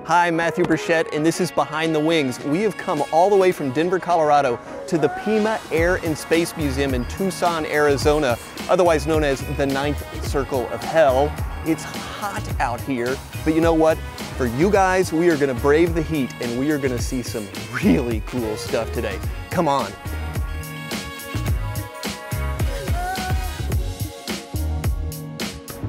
Hi, I'm Matthew Burchett, and this is Behind the Wings. We have come all the way from Denver, Colorado to the Pima Air and Space Museum in Tucson, Arizona, otherwise known as the Ninth Circle of Hell. It's hot out here, but you know what? For you guys, we are gonna brave the heat and we are gonna see some really cool stuff today. Come on.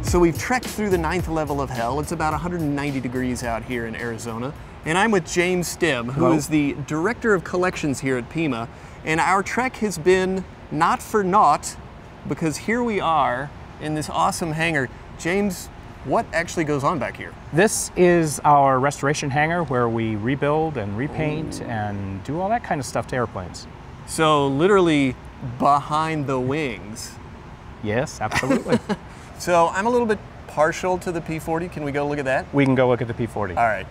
So we've trekked through the 9th level of hell. It's about 190 degrees out here in Arizona. And I'm with James Stem, who is the Director of Collections here at Pima. And our trek has been not for naught, because here we are in this awesome hangar. James, what actually goes on back here? This is our restoration hangar where we rebuild and repaint and do all that kind of stuff to airplanes. So literally behind the wings. Yes, absolutely. So I'm a little bit partial to the P-40. Can we go look at that? We can go look at the P-40. All right.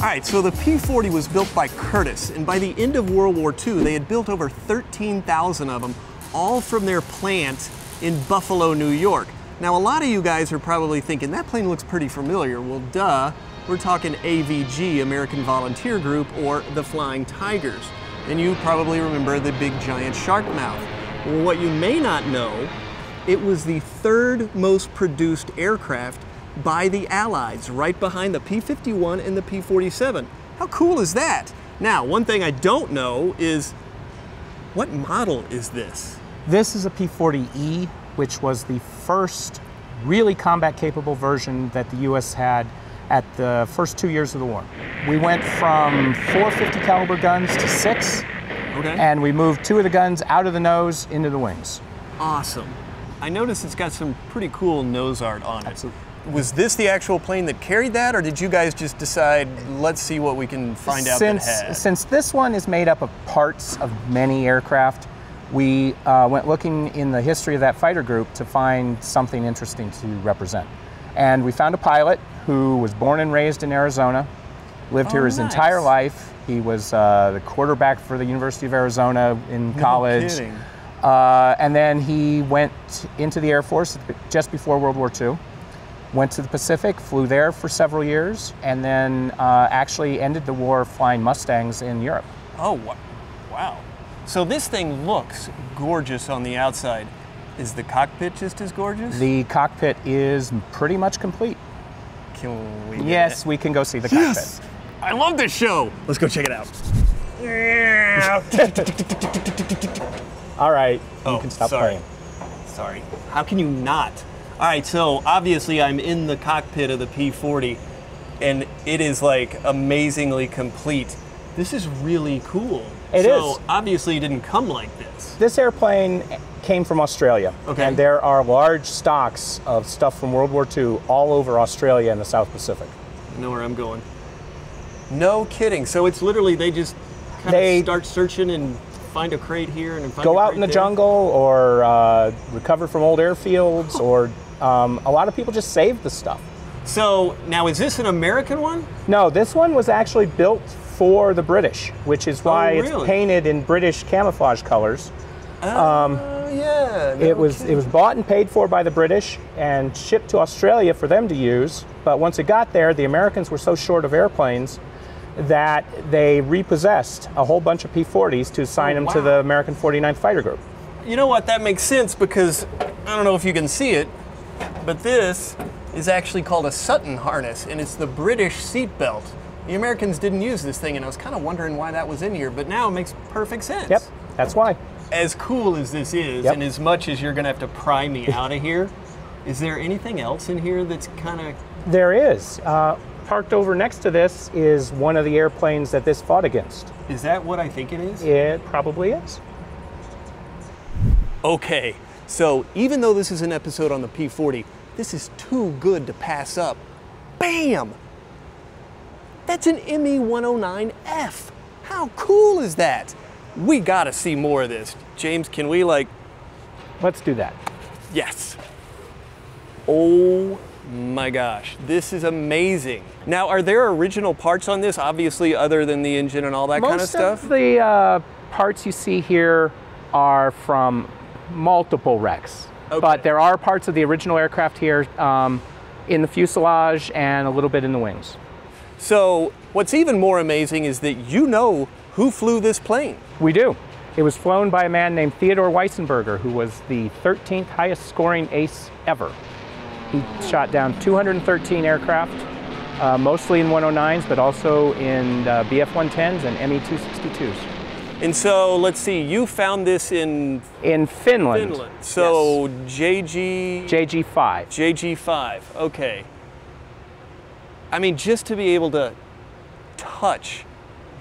All right, so the P-40 was built by Curtiss, and by the end of World War II, they had built over 13,000 of them, all from their plant in Buffalo, New York. Now, a lot of you guys are probably thinking, that plane looks pretty familiar. Well, duh, we're talking AVG, American Volunteer Group, or the Flying Tigers. And you probably remember the big giant shark mouth. Well, what you may not know, it was the third most produced aircraft by the Allies, right behind the P-51 and the P-47. How cool is that? Now, one thing I don't know is, what model is this? This is a P-40E, which was the first really combat-capable version that the U.S. had at the first 2 years of the war. We went from 4 50 caliber guns to 6, and we moved 2 of the guns out of the nose into the wings. Awesome. I noticed it's got some pretty cool nose art on it. Absolutely. Was this the actual plane that carried that, or did you guys just decide, let's see what we can find out that has? Since this one is made up of parts of many aircraft, we went looking in the history of that fighter group to find something interesting to represent. And we found a pilot who was born and raised in Arizona, lived here his entire life. He was the quarterback for the University of Arizona in college. No kidding. And then he went into the Air Force just before World War II, went to the Pacific, flew there for several years, and then actually ended the war flying Mustangs in Europe. Oh, wow. So this thing looks gorgeous on the outside. Is the cockpit just as gorgeous? The cockpit is pretty much complete. Can we Yes, we can go see the cockpit. Yes! I love this show! Let's go check it out. All right, you can stop playing. Sorry. How can you not? All right, so obviously I'm in the cockpit of the P-40, and it is like amazingly complete. This is really cool. It is. So obviously it didn't come like this. This airplane came from Australia, and there are large stocks of stuff from World War II all over Australia and the South Pacific. I know where I'm going. No kidding. So it's literally they just kind of start searching and find a crate here and find go out in the jungle or recover from old airfields, or a lot of people just save the stuff. So now, is this an American one? No, this one was actually built for the British, which is why it's painted in British camouflage colors. Yeah. It was bought and paid for by the British and shipped to Australia for them to use. But once it got there, the Americans were so short of airplanes that they repossessed a whole bunch of P-40s to assign them to the American 49th Fighter Group. You know what? That makes sense, because I don't know if you can see it, but this is actually called a Sutton harness, and it's the British seat belt. The Americans didn't use this thing, and I was kind of wondering why that was in here, but now it makes perfect sense. Yep, that's why. As cool as this is, and as much as you're going to have to pry me out of here, is there anything else in here that's kind of... There is. Parked over next to this is one of the airplanes that this fought against. Is that what I think it is? It probably is. Okay, so even though this is an episode on the P-40, this is too good to pass up. Bam! That's an ME-109F. How cool is that? We gotta see more of this. James, can we Let's do that. Yes. Oh my gosh, this is amazing. Now, are there original parts on this, obviously, other than the engine and all that kind of stuff? Most of the parts you see here are from multiple wrecks. But there are parts of the original aircraft here in the fuselage and a little bit in the wings. So what's even more amazing is that you know who flew this plane. We do. It was flown by a man named Theodore Weissenberger, who was the 13th highest scoring ace ever. He shot down 213 aircraft, mostly in 109s, but also in BF-110s and Me-262s. And so, let's see, you found this in Finland. So yes. JG5. JG5, okay. I mean, just to be able to touch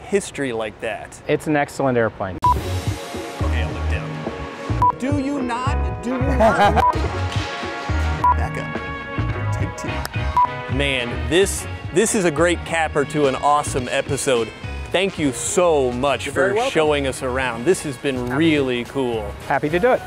history like that. It's an excellent airplane. Okay, I'll look down. Do you not? Do you not? Back up. Take two. Man, this is a great capper to an awesome episode. Thank you so much for showing us around. This has been really cool. Happy to do it.